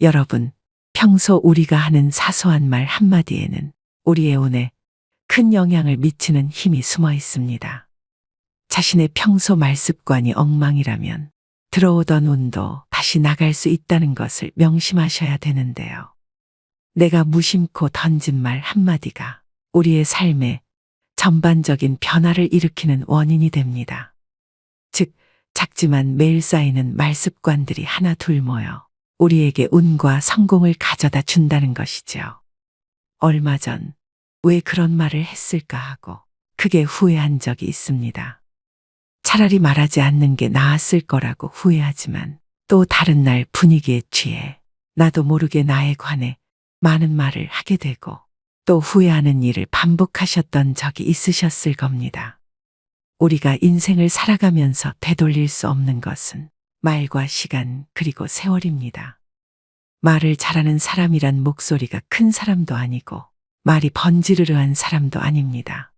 여러분, 평소 우리가 하는 사소한 말 한마디에는 우리의 운에 큰 영향을 미치는 힘이 숨어 있습니다. 자신의 평소 말습관이 엉망이라면 들어오던 운도 다시 나갈 수 있다는 것을 명심하셔야 되는데요. 내가 무심코 던진 말 한마디가 우리의 삶에 전반적인 변화를 일으키는 원인이 됩니다. 즉, 작지만 매일 쌓이는 말습관들이 하나 둘 모여 우리에게 운과 성공을 가져다 준다는 것이죠. 얼마 전 왜 그런 말을 했을까 하고 크게 후회한 적이 있습니다. 차라리 말하지 않는 게 나았을 거라고 후회하지만 또 다른 날 분위기에 취해 나도 모르게 나에 관해 많은 말을 하게 되고 또 후회하는 일을 반복하셨던 적이 있으셨을 겁니다. 우리가 인생을 살아가면서 되돌릴 수 없는 것은 말과 시간 그리고 세월입니다. 말을 잘하는 사람이란 목소리가 큰 사람도 아니고 말이 번지르르한 사람도 아닙니다.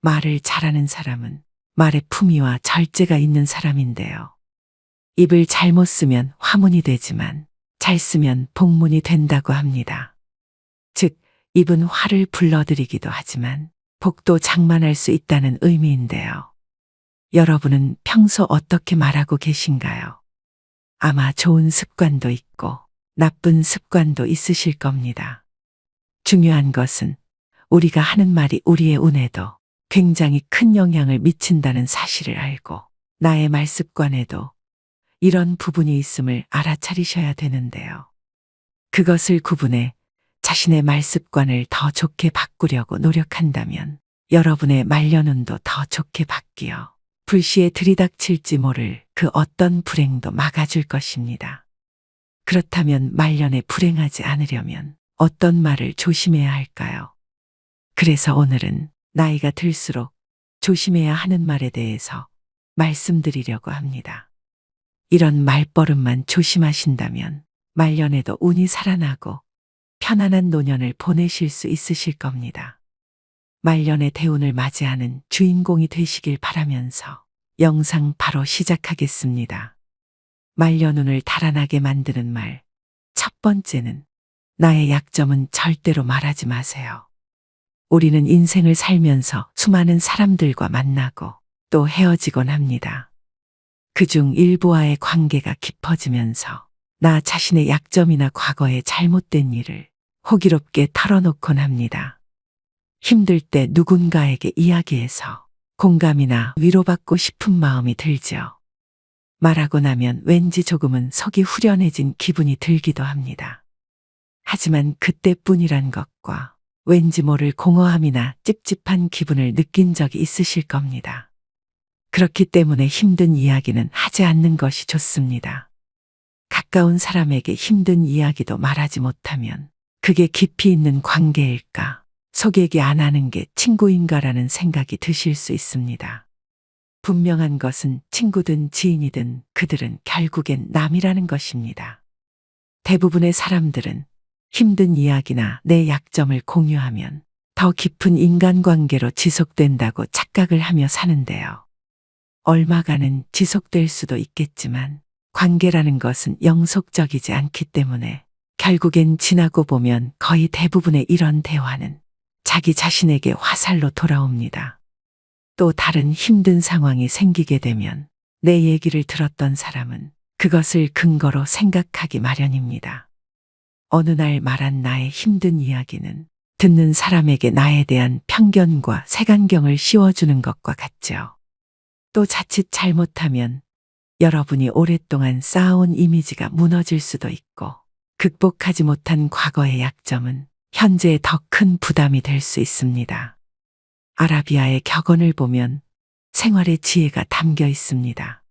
말을 잘하는 사람은 말의 품위와 절제가 있는 사람인데요. 입을 잘못 쓰면 화문이 되지만 잘 쓰면 복문이 된다고 합니다. 즉, 입은 화를 불러들이기도 하지만 복도 장만할 수 있다는 의미인데요. 여러분은 평소 어떻게 말하고 계신가요? 아마 좋은 습관도 있고 나쁜 습관도 있으실 겁니다. 중요한 것은 우리가 하는 말이 우리의 운에도 굉장히 큰 영향을 미친다는 사실을 알고 나의 말습관에도 이런 부분이 있음을 알아차리셔야 되는데요. 그것을 구분해 자신의 말습관을 더 좋게 바꾸려고 노력한다면 여러분의 말년운도 더 좋게 바뀌어 불시에 들이닥칠지 모를 그 어떤 불행도 막아줄 것입니다. 그렇다면 말년에 불행하지 않으려면 어떤 말을 조심해야 할까요? 그래서 오늘은 나이가 들수록 조심해야 하는 말에 대해서 말씀드리려고 합니다. 이런 말버릇만 조심하신다면 말년에도 운이 살아나고 편안한 노년을 보내실 수 있으실 겁니다. 말년의 대운을 맞이하는 주인공이 되시길 바라면서 영상 바로 시작하겠습니다. 말년운을 달아나게 만드는 말. 첫 번째는 나의 약점은 절대로 말하지 마세요. 우리는 인생을 살면서 수많은 사람들과 만나고 또 헤어지곤 합니다. 그중 일부와의 관계가 깊어지면서 나 자신의 약점이나 과거의 잘못된 일을 호기롭게 털어놓곤 합니다. 힘들 때 누군가에게 이야기해서 공감이나 위로받고 싶은 마음이 들죠. 말하고 나면 왠지 조금은 속이 후련해진 기분이 들기도 합니다. 하지만 그때뿐이란 것과 왠지 모를 공허함이나 찝찝한 기분을 느낀 적이 있으실 겁니다. 그렇기 때문에 힘든 이야기는 하지 않는 것이 좋습니다. 가까운 사람에게 힘든 이야기도 말하지 못하면 그게 깊이 있는 관계일까, 속 얘기 안 하는 게 친구인가라는 생각이 드실 수 있습니다. 분명한 것은 친구든 지인이든 그들은 결국엔 남이라는 것입니다. 대부분의 사람들은 힘든 이야기나 내 약점을 공유하면 더 깊은 인간관계로 지속된다고 착각을 하며 사는데요. 얼마간은 지속될 수도 있겠지만 관계라는 것은 영속적이지 않기 때문에 결국엔 지나고 보면 거의 대부분의 이런 대화는 자기 자신에게 화살로 돌아옵니다. 또 다른 힘든 상황이 생기게 되면 내 얘기를 들었던 사람은 그것을 근거로 생각하기 마련입니다. 어느 날 말한 나의 힘든 이야기는 듣는 사람에게 나에 대한 편견과 색안경을 씌워주는 것과 같죠. 또 자칫 잘못하면 여러분이 오랫동안 쌓아온 이미지가 무너질 수도 있고 극복하지 못한 과거의 약점은 현재의 더 큰 부담이 될 수 있습니다. 아라비아의 격언을 보면 생활의 지혜가 담겨 있습니다.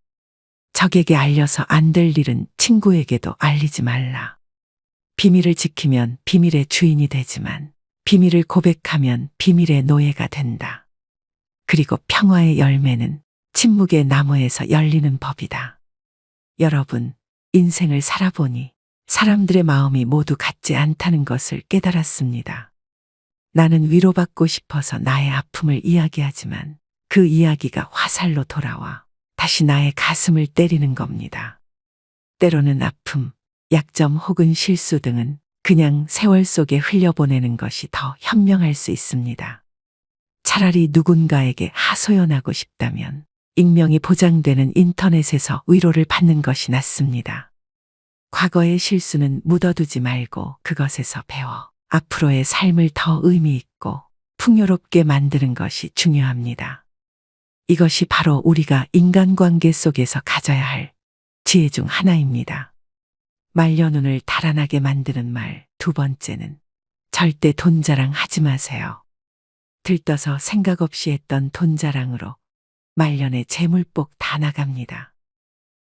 적에게 알려서 안 될 일은 친구에게도 알리지 말라. 비밀을 지키면 비밀의 주인이 되지만 비밀을 고백하면 비밀의 노예가 된다. 그리고 평화의 열매는 침묵의 나무에서 열리는 법이다. 여러분, 인생을 살아보니 사람들의 마음이 모두 같지 않다는 것을 깨달았습니다. 나는 위로받고 싶어서 나의 아픔을 이야기하지만 그 이야기가 화살로 돌아와 다시 나의 가슴을 때리는 겁니다. 때로는 아픔, 약점 혹은 실수 등은 그냥 세월 속에 흘려보내는 것이 더 현명할 수 있습니다. 차라리 누군가에게 하소연하고 싶다면 익명이 보장되는 인터넷에서 위로를 받는 것이 낫습니다. 과거의 실수는 묻어두지 말고 그것에서 배워 앞으로의 삶을 더 의미 있고 풍요롭게 만드는 것이 중요합니다. 이것이 바로 우리가 인간관계 속에서 가져야 할 지혜 중 하나입니다. 말년운을 달아나게 만드는 말 두 번째는 절대 돈 자랑 하지 마세요. 들떠서 생각 없이 했던 돈 자랑으로 말년에 재물복 다 나갑니다.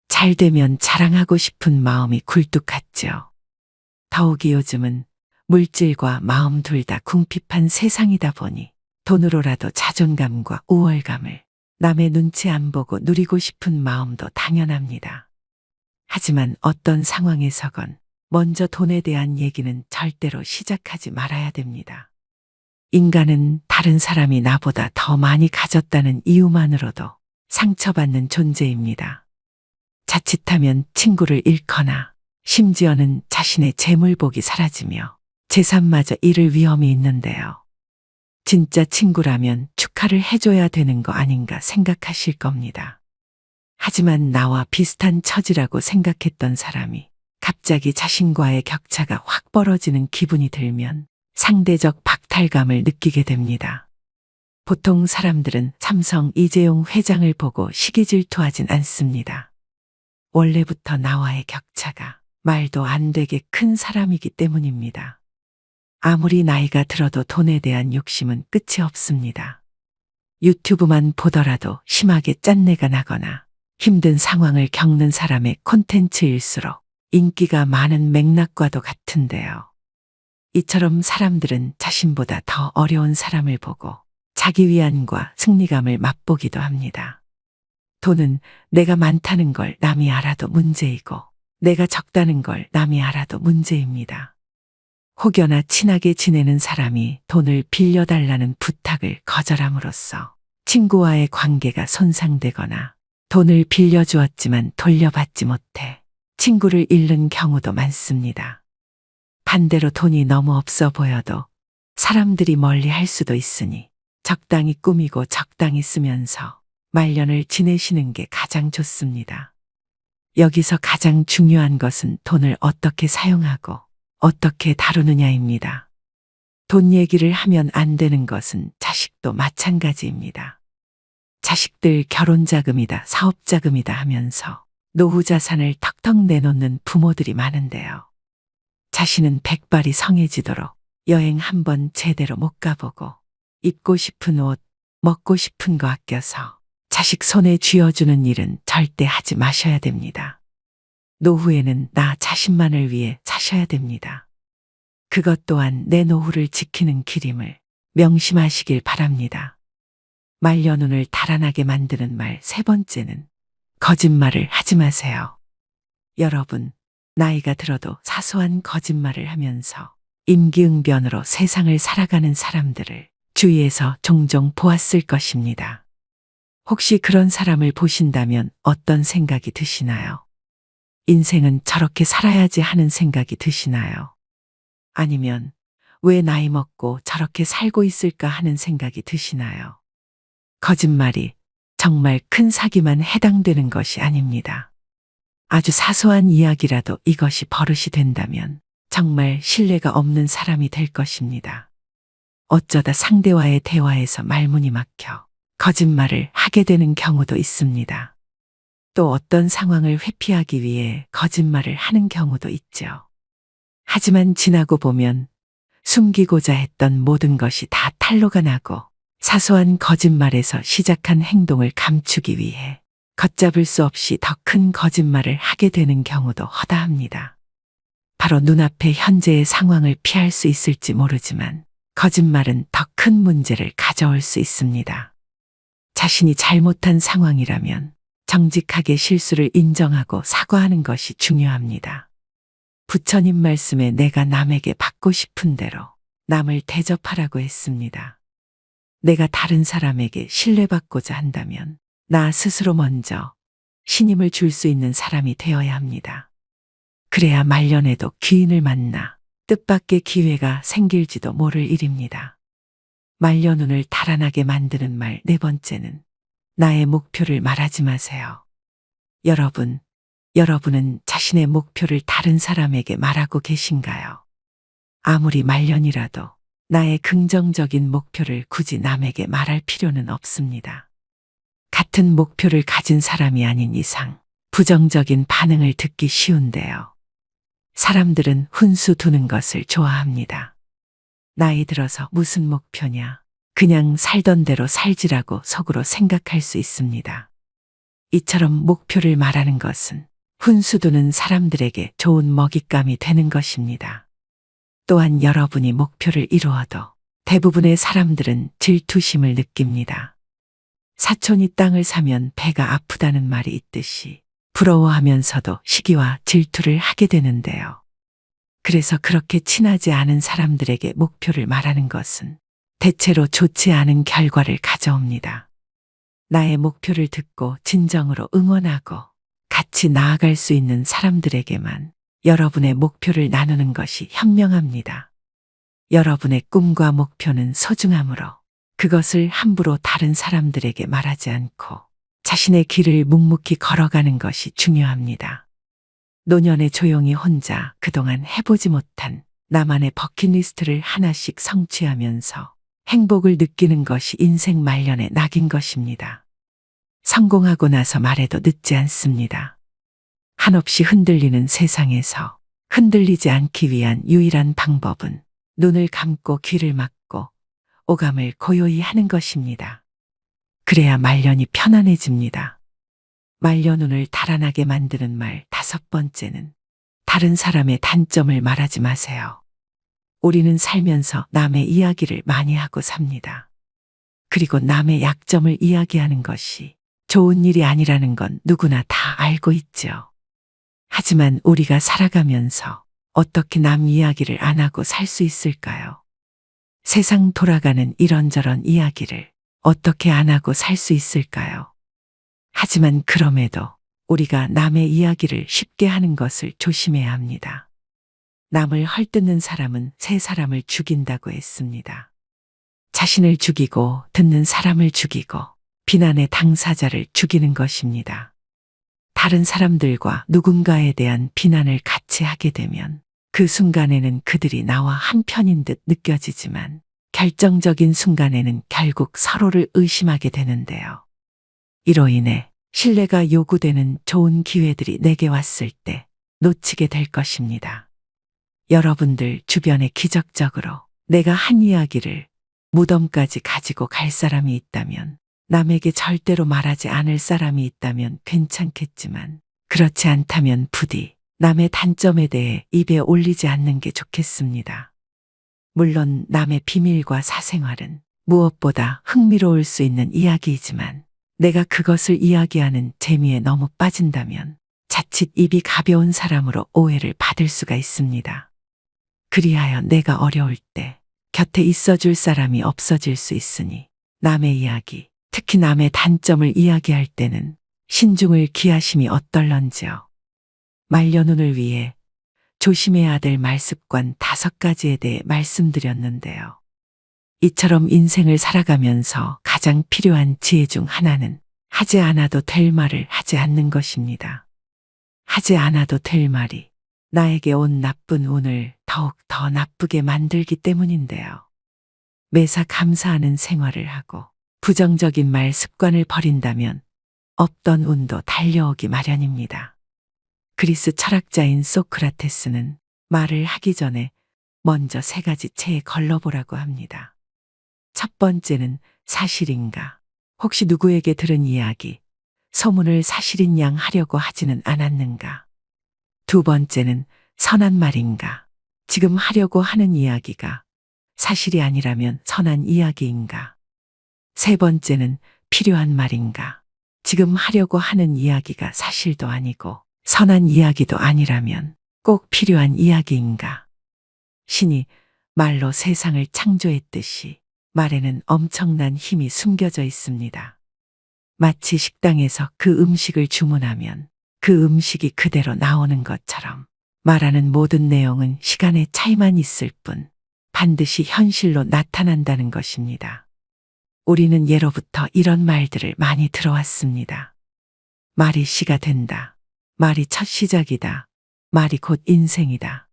잘 되면 자랑하고 싶은 마음이 굴뚝 같죠. 더욱이 요즘은 물질과 마음 둘 다 궁핍한 세상이다 보니 돈으로라도 자존감과 우월감을 남의 눈치 안 보고 누리고 싶은 마음도 당연합니다. 하지만 어떤 상황에서건 먼저 돈에 대한 얘기는 절대로 시작하지 말아야 됩니다. 인간은 다른 사람이 나보다 더 많이 가졌다는 이유만으로도 상처받는 존재입니다. 자칫하면 친구를 잃거나 심지어는 자신의 재물복이 사라지며 재산마저 잃을 위험이 있는데요. 진짜 친구라면 축하를 해줘야 되는 거 아닌가 생각하실 겁니다. 하지만 나와 비슷한 처지라고 생각했던 사람이 갑자기 자신과의 격차가 확 벌어지는 기분이 들면 상대적 박탈감을 느끼게 됩니다. 보통 사람들은 삼성 이재용 회장을 보고 시기질투하진 않습니다. 원래부터 나와의 격차가 말도 안 되게 큰 사람이기 때문입니다. 아무리 나이가 들어도 돈에 대한 욕심은 끝이 없습니다. 유튜브만 보더라도 심하게 짠내가 나거나 힘든 상황을 겪는 사람의 콘텐츠일수록 인기가 많은 맥락과도 같은데요. 이처럼 사람들은 자신보다 더 어려운 사람을 보고 자기 위안과 승리감을 맛보기도 합니다. 돈은 내가 많다는 걸 남이 알아도 문제이고 내가 적다는 걸 남이 알아도 문제입니다. 혹여나 친하게 지내는 사람이 돈을 빌려달라는 부탁을 거절함으로써 친구와의 관계가 손상되거나 돈을 빌려주었지만 돌려받지 못해 친구를 잃는 경우도 많습니다. 반대로 돈이 너무 없어 보여도 사람들이 멀리 할 수도 있으니 적당히 꾸미고 적당히 쓰면서 말년을 지내시는 게 가장 좋습니다. 여기서 가장 중요한 것은 돈을 어떻게 사용하고 어떻게 다루느냐입니다. 돈 얘기를 하면 안 되는 것은 자식도 마찬가지입니다. 자식들 결혼 자금이다, 사업 자금이다 하면서 노후 자산을 턱턱 내놓는 부모들이 많은데요. 자신은 백발이 성해지도록 여행 한번 제대로 못 가보고 입고 싶은 옷, 먹고 싶은 거 아껴서 자식 손에 쥐어주는 일은 절대 하지 마셔야 됩니다. 노후에는 나 자신만을 위해 사셔야 됩니다. 그것 또한 내 노후를 지키는 길임을 명심하시길 바랍니다. 말년운을 달아나게 만드는 말 세 번째는 거짓말을 하지 마세요. 여러분, 나이가 들어도 사소한 거짓말을 하면서 임기응변으로 세상을 살아가는 사람들을 주위에서 종종 보았을 것입니다. 혹시 그런 사람을 보신다면 어떤 생각이 드시나요? 인생은 저렇게 살아야지 하는 생각이 드시나요? 아니면 왜 나이 먹고 저렇게 살고 있을까 하는 생각이 드시나요? 거짓말이 정말 큰 사기만 해당되는 것이 아닙니다. 아주 사소한 이야기라도 이것이 버릇이 된다면 정말 신뢰가 없는 사람이 될 것입니다. 어쩌다 상대와의 대화에서 말문이 막혀 거짓말을 하게 되는 경우도 있습니다. 또 어떤 상황을 회피하기 위해 거짓말을 하는 경우도 있죠. 하지만 지나고 보면 숨기고자 했던 모든 것이 다 탄로가 나고 사소한 거짓말에서 시작한 행동을 감추기 위해 걷잡을 수 없이 더 큰 거짓말을 하게 되는 경우도 허다합니다. 바로 눈앞의 현재의 상황을 피할 수 있을지 모르지만 거짓말은 더 큰 문제를 가져올 수 있습니다. 자신이 잘못한 상황이라면 정직하게 실수를 인정하고 사과하는 것이 중요합니다. 부처님 말씀에 내가 남에게 받고 싶은 대로 남을 대접하라고 했습니다. 내가 다른 사람에게 신뢰받고자 한다면 나 스스로 먼저 신임을 줄 수 있는 사람이 되어야 합니다. 그래야 말년에도 귀인을 만나 뜻밖의 기회가 생길지도 모를 일입니다. 말년운을 달아나게 만드는 말 네 번째는 나의 목표를 말하지 마세요. 여러분은 자신의 목표를 다른 사람에게 말하고 계신가요? 아무리 말년이라도 나의 긍정적인 목표를 굳이 남에게 말할 필요는 없습니다. 같은 목표를 가진 사람이 아닌 이상 부정적인 반응을 듣기 쉬운데요. 사람들은 훈수 두는 것을 좋아합니다. 나이 들어서 무슨 목표냐? 그냥 살던 대로 살지라고 속으로 생각할 수 있습니다. 이처럼 목표를 말하는 것은 훈수 두는 사람들에게 좋은 먹잇감이 되는 것입니다. 또한 여러분이 목표를 이루어도 대부분의 사람들은 질투심을 느낍니다. 사촌이 땅을 사면 배가 아프다는 말이 있듯이 부러워하면서도 시기와 질투를 하게 되는데요. 그래서 그렇게 친하지 않은 사람들에게 목표를 말하는 것은 대체로 좋지 않은 결과를 가져옵니다. 나의 목표를 듣고 진정으로 응원하고 같이 나아갈 수 있는 사람들에게만 여러분의 목표를 나누는 것이 현명합니다. 여러분의 꿈과 목표는 소중하므로 그것을 함부로 다른 사람들에게 말하지 않고 자신의 길을 묵묵히 걸어가는 것이 중요합니다. 노년에 조용히 혼자 그동안 해보지 못한 나만의 버킷리스트를 하나씩 성취하면서 행복을 느끼는 것이 인생 말년의 낙인 것입니다. 성공하고 나서 말해도 늦지 않습니다. 한없이 흔들리는 세상에서 흔들리지 않기 위한 유일한 방법은 눈을 감고 귀를 막고 오감을 고요히 하는 것입니다. 그래야 말년이 편안해집니다. 말년운을 달아나게 만드는 말 다섯 번째는 다른 사람의 단점을 말하지 마세요. 우리는 살면서 남의 이야기를 많이 하고 삽니다. 그리고 남의 약점을 이야기하는 것이 좋은 일이 아니라는 건 누구나 다 알고 있죠. 하지만 우리가 살아가면서 어떻게 남 이야기를 안 하고 살 수 있을까요? 세상 돌아가는 이런저런 이야기를 어떻게 안 하고 살 수 있을까요? 하지만 그럼에도 우리가 남의 이야기를 쉽게 하는 것을 조심해야 합니다. 남을 헐뜯는 사람은 새 사람을 죽인다고 했습니다. 자신을 죽이고 듣는 사람을 죽이고 비난의 당사자를 죽이는 것입니다. 다른 사람들과 누군가에 대한 비난을 같이 하게 되면 그 순간에는 그들이 나와 한편인 듯 느껴지지만 결정적인 순간에는 결국 서로를 의심하게 되는데요. 이로 인해 신뢰가 요구되는 좋은 기회들이 내게 왔을 때 놓치게 될 것입니다. 여러분들 주변에 기적적으로 내가 한 이야기를 무덤까지 가지고 갈 사람이 있다면, 남에게 절대로 말하지 않을 사람이 있다면 괜찮겠지만 그렇지 않다면 부디 남의 단점에 대해 입에 올리지 않는 게 좋겠습니다. 물론 남의 비밀과 사생활은 무엇보다 흥미로울 수 있는 이야기이지만 내가 그것을 이야기하는 재미에 너무 빠진다면 자칫 입이 가벼운 사람으로 오해를 받을 수가 있습니다. 그리하여 내가 어려울 때 곁에 있어줄 사람이 없어질 수 있으니 남의 이야기, 특히 남의 단점을 이야기할 때는 신중을 기하심이 어떨런지요. 말년운을 위해 조심해야 될 말습관 5가지에 대해 말씀드렸는데요. 이처럼 인생을 살아가면서 가장 필요한 지혜 중 하나는 하지 않아도 될 말을 하지 않는 것입니다. 하지 않아도 될 말이 나에게 온 나쁜 운을 더욱 더 나쁘게 만들기 때문인데요. 매사 감사하는 생활을 하고 부정적인 말 습관을 버린다면 없던 운도 달려오기 마련입니다. 그리스 철학자인 소크라테스는 말을 하기 전에 먼저 3가지 체에 걸러보라고 합니다. 첫 번째는 사실인가? 혹시 누구에게 들은 이야기, 소문을 사실인 양 하려고 하지는 않았는가? 두 번째는 선한 말인가? 지금 하려고 하는 이야기가 사실이 아니라면 선한 이야기인가? 세 번째는 필요한 말인가? 지금 하려고 하는 이야기가 사실도 아니고 선한 이야기도 아니라면 꼭 필요한 이야기인가? 신이 말로 세상을 창조했듯이 말에는 엄청난 힘이 숨겨져 있습니다. 마치 식당에서 그 음식을 주문하면 그 음식이 그대로 나오는 것처럼 말하는 모든 내용은 시간의 차이만 있을 뿐 반드시 현실로 나타난다는 것입니다. 우리는 예로부터 이런 말들을 많이 들어왔습니다. 말이 씨가 된다. 말이 첫 시작이다. 말이 곧 인생이다.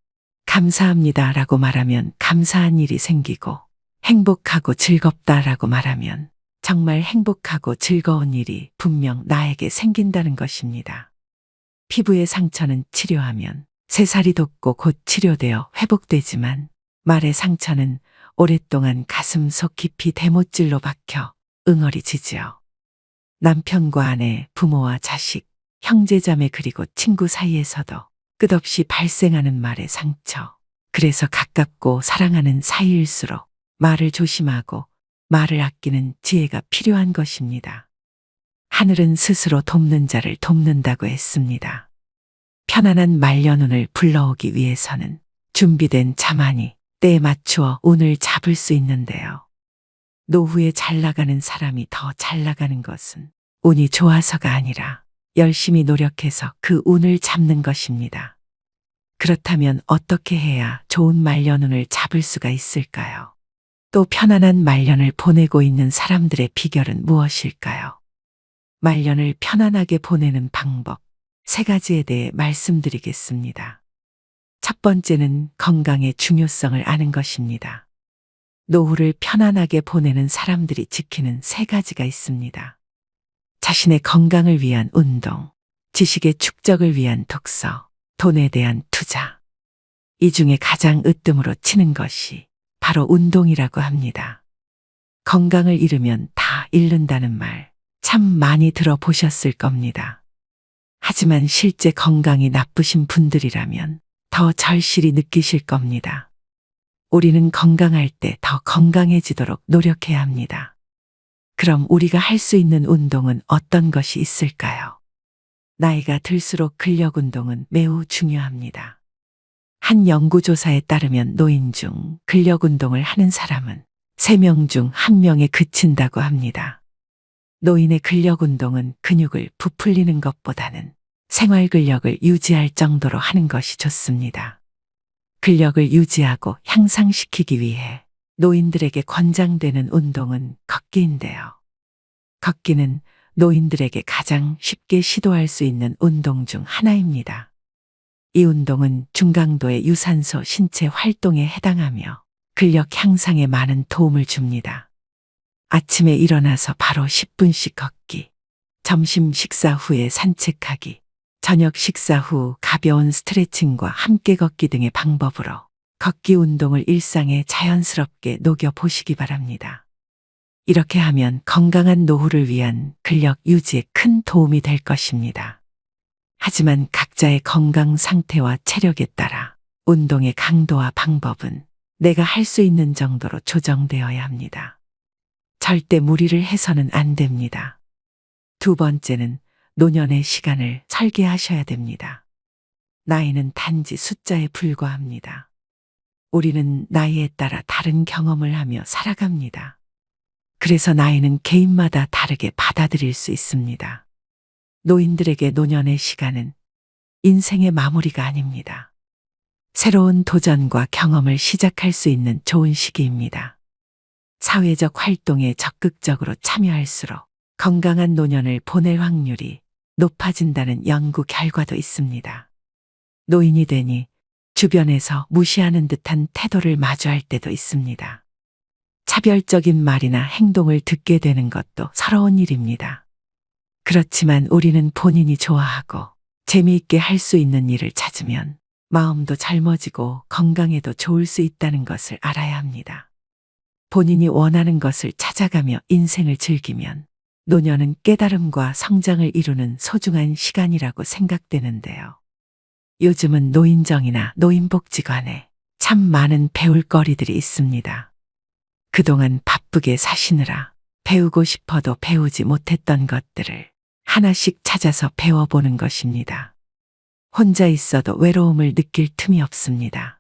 감사합니다 라고 말하면 감사한 일이 생기고, 행복하고 즐겁다라고 말하면 정말 행복하고 즐거운 일이 분명 나에게 생긴다는 것입니다. 피부의 상처는 치료하면 새살이 돋고 곧 치료되어 회복되지만, 말의 상처는 오랫동안 가슴 속 깊이 대못질로 박혀 응어리지지요. 남편과 아내, 부모와 자식, 형제자매 그리고 친구 사이에서도 끝없이 발생하는 말의 상처. 그래서 가깝고 사랑하는 사이일수록 말을 조심하고 말을 아끼는 지혜가 필요한 것입니다. 하늘은 스스로 돕는 자를 돕는다고 했습니다. 편안한 말년운을 불러오기 위해서는 준비된 자만이 때에 맞추어 운을 잡을 수 있는데요. 노후에 잘 나가는 사람이 더 잘 나가는 것은 운이 좋아서가 아니라 열심히 노력해서 그 운을 잡는 것입니다. 그렇다면 어떻게 해야 좋은 말년운을 잡을 수가 있을까요? 또 편안한 말년을 보내고 있는 사람들의 비결은 무엇일까요? 말년을 편안하게 보내는 방법 3가지에 대해 말씀드리겠습니다. 첫 번째는 건강의 중요성을 아는 것입니다. 노후를 편안하게 보내는 사람들이 지키는 3가지가 있습니다. 자신의 건강을 위한 운동, 지식의 축적을 위한 독서, 돈에 대한 투자. 이 중에 가장 으뜸으로 치는 것이 바로 운동이라고 합니다. 건강을 잃으면 다 잃는다는 말 참 많이 들어보셨을 겁니다. 하지만 실제 건강이 나쁘신 분들이라면 더 절실히 느끼실 겁니다. 우리는 건강할 때 더 건강해지도록 노력해야 합니다. 그럼 우리가 할 수 있는 운동은 어떤 것이 있을까요? 나이가 들수록 근력 운동은 매우 중요합니다. 한 연구조사에 따르면 노인 중 근력 운동을 하는 사람은 3명 중 1명에 그친다고 합니다. 노인의 근력 운동은 근육을 부풀리는 것보다는 생활 근력을 유지할 정도로 하는 것이 좋습니다. 근력을 유지하고 향상시키기 위해 노인들에게 권장되는 운동은 걷기인데요. 걷기는 노인들에게 가장 쉽게 시도할 수 있는 운동 중 하나입니다. 이 운동은 중강도의 유산소 신체 활동에 해당하며 근력 향상에 많은 도움을 줍니다. 아침에 일어나서 바로 10분씩 걷기, 점심 식사 후에 산책하기, 저녁 식사 후 가벼운 스트레칭과 함께 걷기 등의 방법으로 걷기 운동을 일상에 자연스럽게 녹여 보시기 바랍니다. 이렇게 하면 건강한 노후를 위한 근력 유지에 큰 도움이 될 것입니다. 하지만 각자의 건강 상태와 체력에 따라 운동의 강도와 방법은 내가 할 수 있는 정도로 조정되어야 합니다. 절대 무리를 해서는 안 됩니다. 두 번째는 노년의 시간을 설계하셔야 됩니다. 나이는 단지 숫자에 불과합니다. 우리는 나이에 따라 다른 경험을 하며 살아갑니다. 그래서 나이는 개인마다 다르게 받아들일 수 있습니다. 노인들에게 노년의 시간은 인생의 마무리가 아닙니다. 새로운 도전과 경험을 시작할 수 있는 좋은 시기입니다. 사회적 활동에 적극적으로 참여할수록 건강한 노년을 보낼 확률이 높아진다는 연구 결과도 있습니다. 노인이 되니 주변에서 무시하는 듯한 태도를 마주할 때도 있습니다. 차별적인 말이나 행동을 듣게 되는 것도 서러운 일입니다. 그렇지만 우리는 본인이 좋아하고 재미있게 할 수 있는 일을 찾으면 마음도 젊어지고 건강에도 좋을 수 있다는 것을 알아야 합니다. 본인이 원하는 것을 찾아가며 인생을 즐기면 노년은 깨달음과 성장을 이루는 소중한 시간이라고 생각되는데요. 요즘은 노인정이나 노인복지관에 참 많은 배울 거리들이 있습니다. 그동안 바쁘게 사시느라 배우고 싶어도 배우지 못했던 것들을 하나씩 찾아서 배워보는 것입니다. 혼자 있어도 외로움을 느낄 틈이 없습니다.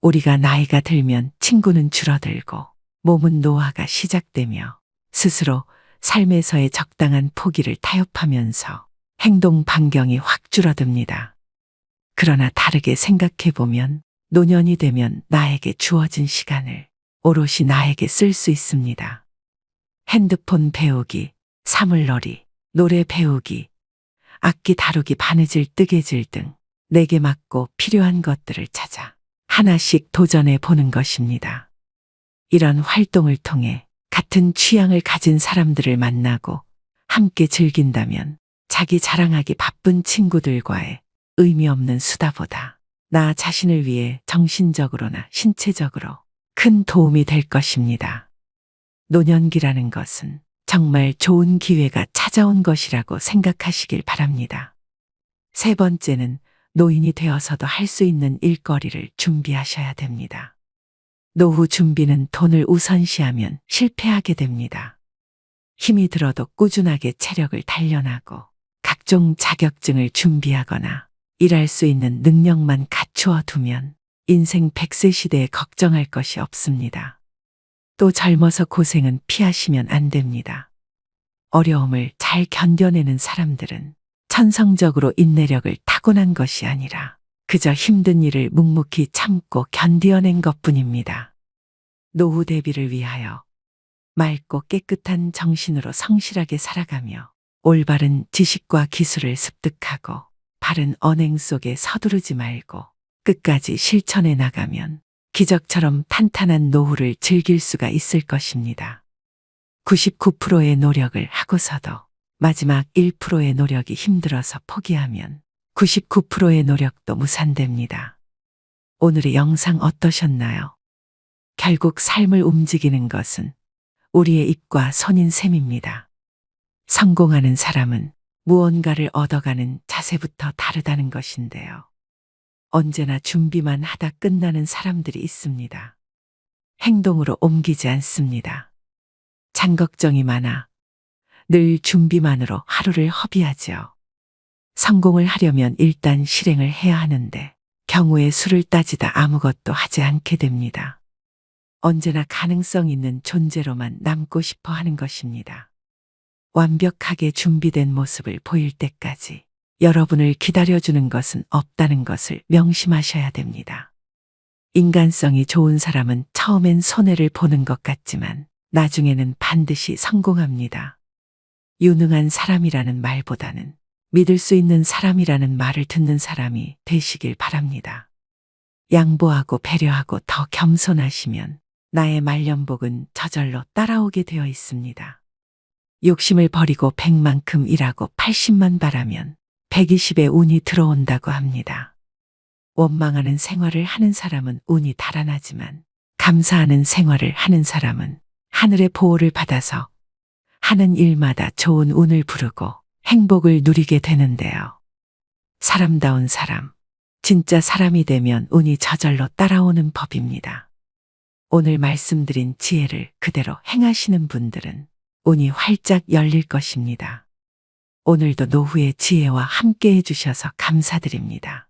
우리가 나이가 들면 친구는 줄어들고 몸은 노화가 시작되며 스스로 삶에서의 적당한 포기를 타협하면서 행동 반경이 확 줄어듭니다. 그러나 다르게 생각해보면 노년이 되면 나에게 주어진 시간을 오롯이 나에게 쓸 수 있습니다. 핸드폰 배우기, 사물놀이, 노래 배우기, 악기 다루기, 바느질, 뜨개질 등 내게 맞고 필요한 것들을 찾아 하나씩 도전해 보는 것입니다. 이런 활동을 통해 같은 취향을 가진 사람들을 만나고 함께 즐긴다면 자기 자랑하기 바쁜 친구들과의 의미 없는 수다보다 나 자신을 위해 정신적으로나 신체적으로 큰 도움이 될 것입니다. 노년기라는 것은 정말 좋은 기회가 찾아온 것이라고 생각하시길 바랍니다. 세 번째는 노인이 되어서도 할 수 있는 일거리를 준비하셔야 됩니다. 노후 준비는 돈을 우선시하면 실패하게 됩니다. 힘이 들어도 꾸준하게 체력을 단련하고 각종 자격증을 준비하거나 일할 수 있는 능력만 갖추어 두면 인생 100세 시대에 걱정할 것이 없습니다. 또 젊어서 고생은 피하시면 안 됩니다. 어려움을 잘 견뎌내는 사람들은 천성적으로 인내력을 타고난 것이 아니라 그저 힘든 일을 묵묵히 참고 견디어낸 것뿐입니다. 노후 대비를 위하여 맑고 깨끗한 정신으로 성실하게 살아가며 올바른 지식과 기술을 습득하고 바른 언행 속에 서두르지 말고 끝까지 실천해 나가면 기적처럼 탄탄한 노후를 즐길 수가 있을 것입니다. 99%의 노력을 하고서도 마지막 1%의 노력이 힘들어서 포기하면 99%의 노력도 무산됩니다. 오늘의 영상 어떠셨나요? 결국 삶을 움직이는 것은 우리의 입과 손인 셈입니다. 성공하는 사람은 무언가를 얻어가는 자세부터 다르다는 것인데요. 언제나 준비만 하다 끝나는 사람들이 있습니다. 행동으로 옮기지 않습니다. 잔걱정이 많아 늘 준비만으로 하루를 허비하죠. 성공을 하려면 일단 실행을 해야 하는데 경우의 수를 따지다 아무것도 하지 않게 됩니다. 언제나 가능성 있는 존재로만 남고 싶어 하는 것입니다. 완벽하게 준비된 모습을 보일 때까지 여러분을 기다려주는 것은 없다는 것을 명심하셔야 됩니다. 인간성이 좋은 사람은 처음엔 손해를 보는 것 같지만 나중에는 반드시 성공합니다. 유능한 사람이라는 말보다는 믿을 수 있는 사람이라는 말을 듣는 사람이 되시길 바랍니다. 양보하고 배려하고 더 겸손하시면 나의 말년복은 저절로 따라오게 되어 있습니다. 욕심을 버리고 100만큼 일하고 80만 바라면 120의 운이 들어온다고 합니다. 원망하는 생활을 하는 사람은 운이 달아나지만 감사하는 생활을 하는 사람은 하늘의 보호를 받아서 하는 일마다 좋은 운을 부르고 행복을 누리게 되는데요. 사람다운 사람, 진짜 사람이 되면 운이 저절로 따라오는 법입니다. 오늘 말씀드린 지혜를 그대로 행하시는 분들은 운이 활짝 열릴 것입니다. 오늘도 노후의 지혜와 함께 해주셔서 감사드립니다.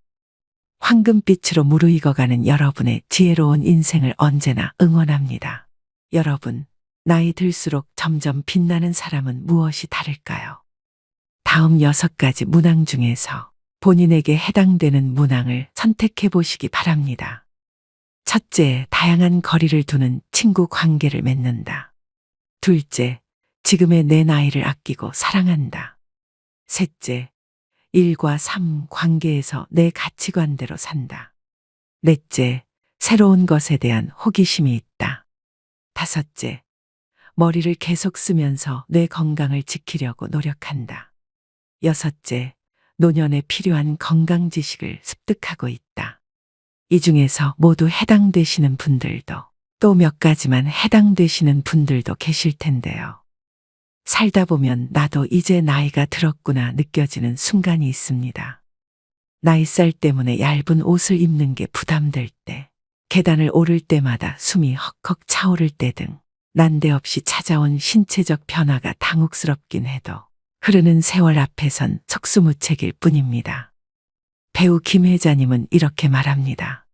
황금빛으로 무르익어가는 여러분의 지혜로운 인생을 언제나 응원합니다. 여러분, 나이 들수록 점점 빛나는 사람은 무엇이 다를까요? 다음 6가지 문항 중에서 본인에게 해당되는 문항을 선택해 보시기 바랍니다. 첫째, 다양한 거리를 두는 친구 관계를 맺는다. 둘째, 지금의 내 나이를 아끼고 사랑한다. 셋째, 일과 삶 관계에서 내 가치관대로 산다. 넷째, 새로운 것에 대한 호기심이 있다. 다섯째, 머리를 계속 쓰면서 뇌 건강을 지키려고 노력한다. 여섯째, 노년에 필요한 건강 지식을 습득하고 있다. 이 중에서 모두 해당되시는 분들도 또 몇 가지만 해당되시는 분들도 계실 텐데요. 살다 보면 나도 이제 나이가 들었구나 느껴지는 순간이 있습니다. 나이살 때문에 얇은 옷을 입는 게 부담될 때, 계단을 오를 때마다 숨이 헉헉 차오를 때 등 난데없이 찾아온 신체적 변화가 당혹스럽긴 해도 흐르는 세월 앞에선 속수무책일 뿐입니다. 배우 김 회장님은 이렇게 말합니다.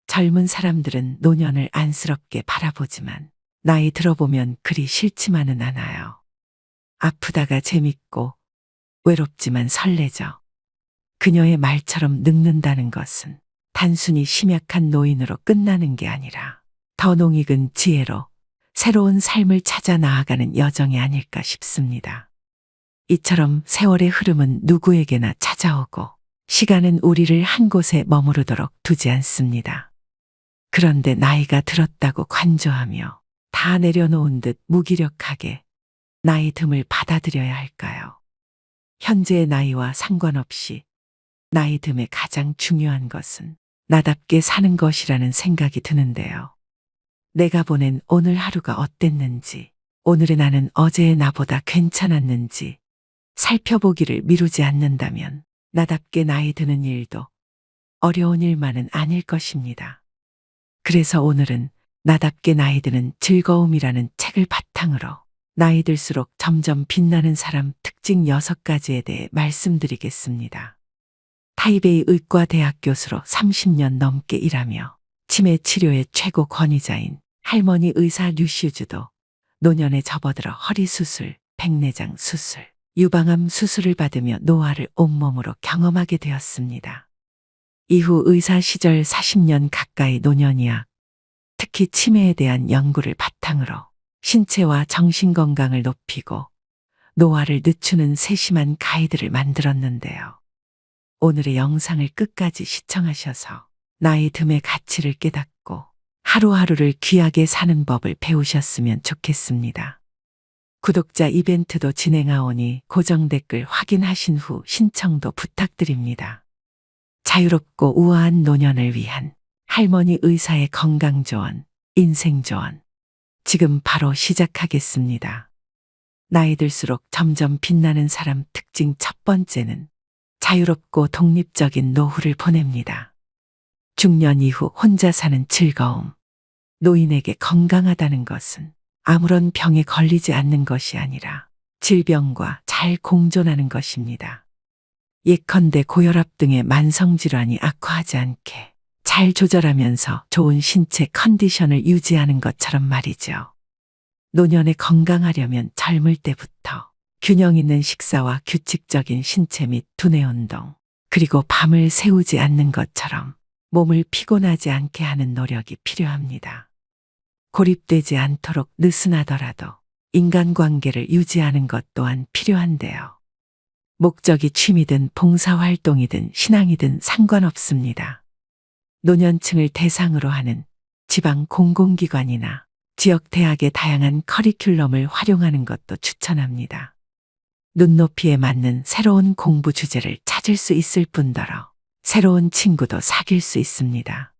젊은 사람들은 노년을 안쓰럽게 바라보지만 나이 들어보면 그리 싫지만은 않아요. 아프다가 재밌고 외롭지만 설레죠. 그녀의 말처럼 늙는다는 것은 단순히 심약한 노인으로 끝나는 게 아니라 더 농익은 지혜로 새로운 삶을 찾아 나아가는 여정이 아닐까 싶습니다. 이처럼 세월의 흐름은 누구에게나 찾아오고 시간은 우리를 한 곳에 머무르도록 두지 않습니다. 그런데 나이가 들었다고 관조하며 다 내려놓은 듯 무기력하게 나이 듦을 받아들여야 할까요? 현재의 나이와 상관없이 나이 듦에 가장 중요한 것은 나답게 사는 것이라는 생각이 드는데요. 내가 보낸 오늘 하루가 어땠는지, 오늘의 나는 어제의 나보다 괜찮았는지 살펴보기를 미루지 않는다면 나답게 나이 드는 일도 어려운 일만은 아닐 것입니다. 그래서 오늘은 나답게 나이 드는 즐거움이라는 책을 바탕으로 나이 들수록 점점 빛나는 사람 특징 6가지에 대해 말씀드리겠습니다. 타이베이 의과대학 교수로 30년 넘게 일하며 치매 치료의 최고 권위자인 할머니 의사 류시우즈도 노년에 접어들어 허리 수술, 백내장 수술, 유방암 수술을 받으며 노화를 온몸으로 경험하게 되었습니다. 이후 의사 시절 40년 가까이 노년의학, 특히 치매에 대한 연구를 바탕으로 신체와 정신 건강을 높이고 노화를 늦추는 세심한 가이드를 만들었는데요. 오늘의 영상을 끝까지 시청하셔서 나이 듦의 가치를 깨닫고 하루하루를 귀하게 사는 법을 배우셨으면 좋겠습니다. 구독자 이벤트도 진행하오니 고정 댓글 확인하신 후 신청도 부탁드립니다. 자유롭고 우아한 노년을 위한 할머니 의사의 건강 조언, 인생 조언. 지금 바로 시작하겠습니다. 나이 들수록 점점 빛나는 사람 특징 첫 번째는 자유롭고 독립적인 노후를 보냅니다. 중년 이후 혼자 사는 즐거움. 노인에게 건강하다는 것은 아무런 병에 걸리지 않는 것이 아니라 질병과 잘 공존하는 것입니다. 예컨대 고혈압 등의 만성질환이 악화하지 않게 잘 조절하면서 좋은 신체 컨디션을 유지하는 것처럼 말이죠. 노년에 건강하려면 젊을 때부터 균형 있는 식사와 규칙적인 신체 및 두뇌 운동, 그리고 밤을 새우지 않는 것처럼 몸을 피곤하지 않게 하는 노력이 필요합니다. 고립되지 않도록 느슨하더라도 인간관계를 유지하는 것 또한 필요한데요. 목적이 취미든 봉사활동이든 신앙이든 상관없습니다. 노년층을 대상으로 하는 지방 공공기관이나 지역 대학의 다양한 커리큘럼을 활용하는 것도 추천합니다. 눈높이에 맞는 새로운 공부 주제를 찾을 수 있을 뿐더러 새로운 친구도 사귈 수 있습니다.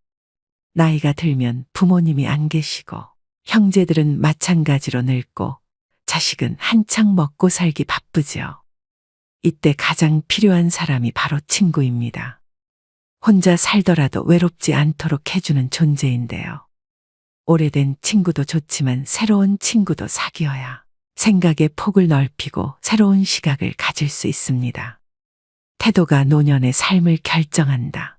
나이가 들면 부모님이 안 계시고 형제들은 마찬가지로 늙고 자식은 한창 먹고 살기 바쁘지요. 이때 가장 필요한 사람이 바로 친구입니다. 혼자 살더라도 외롭지 않도록 해주는 존재인데요. 오래된 친구도 좋지만 새로운 친구도 사귀어야 생각의 폭을 넓히고 새로운 시각을 가질 수 있습니다. 태도가 노년의 삶을 결정한다.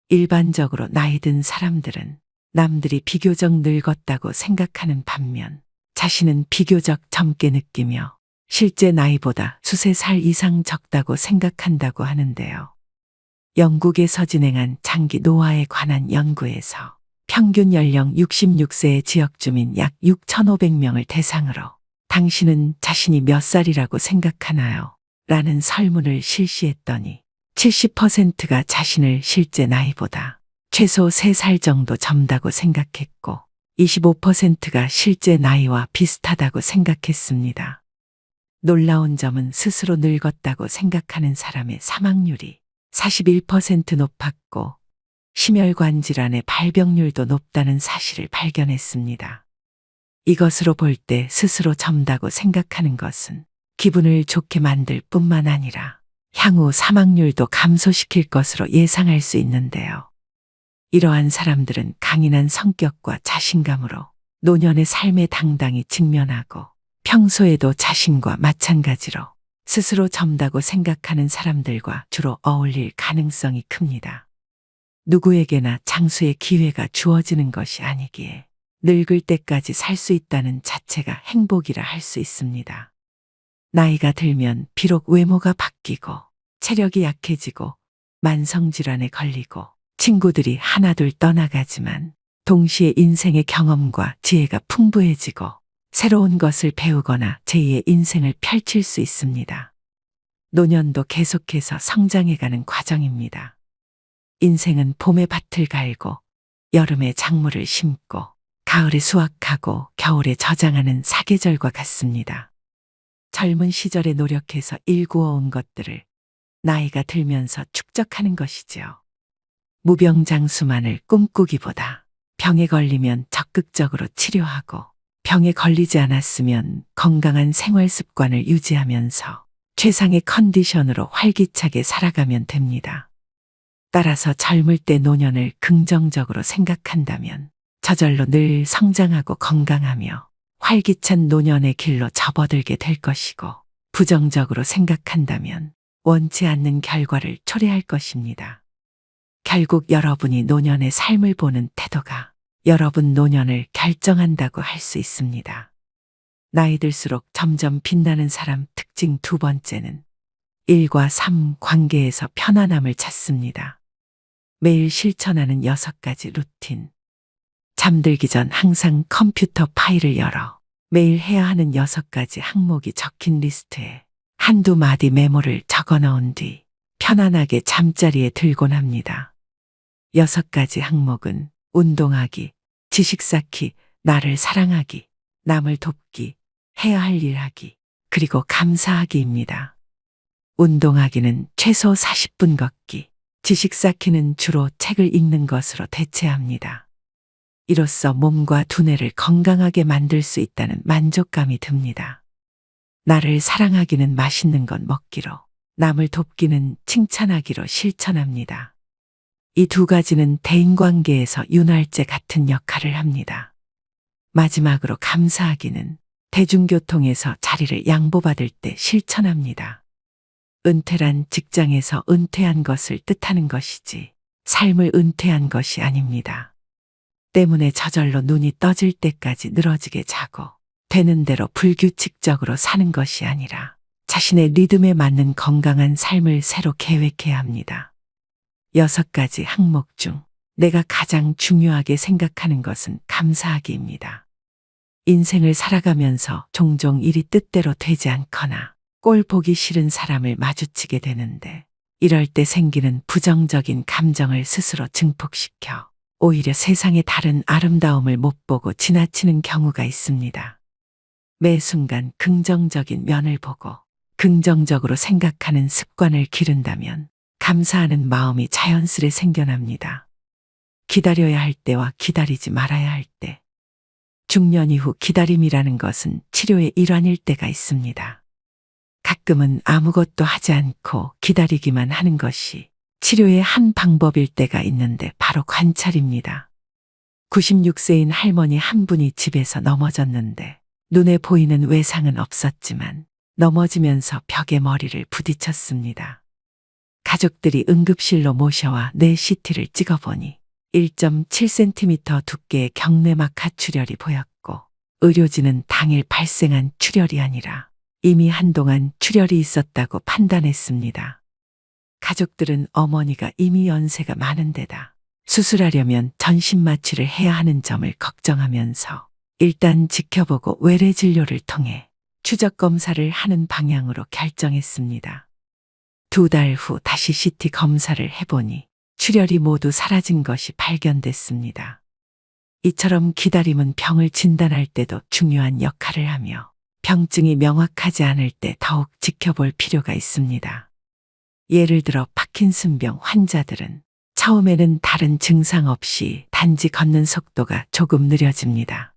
일반적으로 나이 든 사람들은 남들이 비교적 늙었다고 생각하는 반면 자신은 비교적 젊게 느끼며 실제 나이보다 수세 살 이상 적다고 생각한다고 하는데요. 영국에서 진행한 장기 노화에 관한 연구에서 평균 연령 66세의 지역 주민 약 6,500명을 대상으로 당신은 자신이 몇 살이라고 생각하나요? 라는 설문을 실시했더니 70%가 자신을 실제 나이보다 최소 3살 정도 젊다고 생각했고 25%가 실제 나이와 비슷하다고 생각했습니다. 놀라운 점은 스스로 늙었다고 생각하는 사람의 사망률이 41% 높았고 심혈관 질환의 발병률도 높다는 사실을 발견했습니다. 이것으로 볼 때 스스로 젊다고 생각하는 것은 기분을 좋게 만들 뿐만 아니라 향후 사망률도 감소시킬 것으로 예상할 수 있는데요. 이러한 사람들은 강인한 성격과 자신감으로 노년의 삶에 당당히 직면하고 평소에도 자신과 마찬가지로 스스로 젊다고 생각하는 사람들과 주로 어울릴 가능성이 큽니다. 누구에게나 장수의 기회가 주어지는 것이 아니기에 늙을 때까지 살 수 있다는 자체가 행복이라 할 수 있습니다. 나이가 들면 비록 외모가 바뀌고 체력이 약해지고 만성질환에 걸리고 친구들이 하나둘 떠나가지만 동시에 인생의 경험과 지혜가 풍부해지고 새로운 것을 배우거나 제2의 인생을 펼칠 수 있습니다. 노년도 계속해서 성장해가는 과정입니다. 인생은 봄에 밭을 갈고 여름에 작물을 심고 가을에 수확하고 겨울에 저장하는 사계절과 같습니다. 젊은 시절에 노력해서 일구어온 것들을 나이가 들면서 축적하는 것이지요. 무병장수만을 꿈꾸기보다 병에 걸리면 적극적으로 치료하고 병에 걸리지 않았으면 건강한 생활 습관을 유지하면서 최상의 컨디션으로 활기차게 살아가면 됩니다. 따라서 젊을 때 노년을 긍정적으로 생각한다면 저절로 늘 성장하고 건강하며 활기찬 노년의 길로 접어들게 될 것이고, 부정적으로 생각한다면 원치 않는 결과를 초래할 것입니다. 결국 여러분이 노년의 삶을 보는 태도가 여러분 노년을 결정한다고 할 수 있습니다. 나이 들수록 점점 빛나는 사람 특징 두 번째는 일과 삶 관계에서 편안함을 찾습니다. 매일 실천하는 6가지 루틴. 잠들기 전 항상 컴퓨터 파일을 열어 매일 해야 하는 6가지 항목이 적힌 리스트에 한두 마디 메모를 적어 넣은 뒤 편안하게 잠자리에 들곤 합니다. 6가지 항목은 운동하기, 지식 쌓기, 나를 사랑하기, 남을 돕기, 해야 할 일 하기, 그리고 감사하기입니다. 운동하기는 최소 40분 걷기, 지식 쌓기는 주로 책을 읽는 것으로 대체합니다. 이로써 몸과 두뇌를 건강하게 만들 수 있다는 만족감이 듭니다. 나를 사랑하기는 맛있는 것 먹기로, 남을 돕기는 칭찬하기로 실천합니다. 이 두 가지는 대인관계에서 윤활제 같은 역할을 합니다. 마지막으로 감사하기는 대중교통에서 자리를 양보받을 때 실천합니다. 은퇴란 직장에서 은퇴한 것을 뜻하는 것이지 삶을 은퇴한 것이 아닙니다. 때문에 저절로 눈이 떠질 때까지 늘어지게 자고 되는 대로 불규칙적으로 사는 것이 아니라 자신의 리듬에 맞는 건강한 삶을 새로 계획해야 합니다. 6가지 항목 중 내가 가장 중요하게 생각하는 것은 감사하기입니다. 인생을 살아가면서 종종 일이 뜻대로 되지 않거나 꼴 보기 싫은 사람을 마주치게 되는데, 이럴 때 생기는 부정적인 감정을 스스로 증폭시켜 오히려 세상의 다른 아름다움을 못 보고 지나치는 경우가 있습니다. 매 순간 긍정적인 면을 보고 긍정적으로 생각하는 습관을 기른다면 감사하는 마음이 자연스레 생겨납니다. 기다려야 할 때와 기다리지 말아야 할 때. 중년 이후 기다림이라는 것은 치료의 일환일 때가 있습니다. 가끔은 아무것도 하지 않고 기다리기만 하는 것이 치료의 한 방법일 때가 있는데 바로 관찰입니다. 96세인 할머니 한 분이 집에서 넘어졌는데 눈에 보이는 외상은 없었지만 넘어지면서 벽에 머리를 부딪혔습니다. 가족들이 응급실로 모셔와 뇌 CT를 찍어보니 1.7cm 두께의 경내막 하출혈이 보였고, 의료진은 당일 발생한 출혈이 아니라 이미 한동안 출혈이 있었다고 판단했습니다. 가족들은 어머니가 이미 연세가 많은 데다 수술하려면 전신 마취를 해야 하는 점을 걱정하면서 일단 지켜보고 외래 진료를 통해 추적 검사를 하는 방향으로 결정했습니다. 2달 후 다시 CT 검사를 해보니 출혈이 모두 사라진 것이 발견됐습니다. 이처럼 기다림은 병을 진단할 때도 중요한 역할을 하며 병증이 명확하지 않을 때 더욱 지켜볼 필요가 있습니다. 예를 들어 파킨슨병 환자들은 처음에는 다른 증상 없이 단지 걷는 속도가 조금 느려집니다.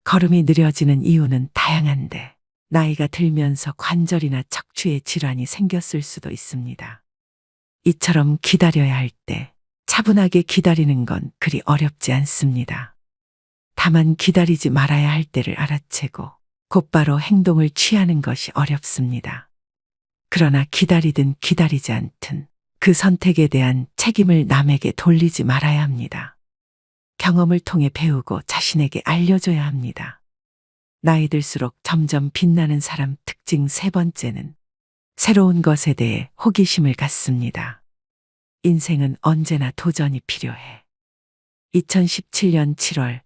걸음이 느려지는 이유는 다양한데 나이가 들면서 관절이나 척추에 질환이 생겼을 수도 있습니다. 이처럼 기다려야 할 때 차분하게 기다리는 건 그리 어렵지 않습니다. 다만 기다리지 말아야 할 때를 알아채고 곧바로 행동을 취하는 것이 어렵습니다. 그러나 기다리든 기다리지 않든 그 선택에 대한 책임을 남에게 돌리지 말아야 합니다. 경험을 통해 배우고 자신에게 알려줘야 합니다. 나이 들수록 점점 빛나는 사람 특징 3번째는 새로운 것에 대해 호기심을 갖습니다. 인생은 언제나 도전이 필요해. 2017년 7월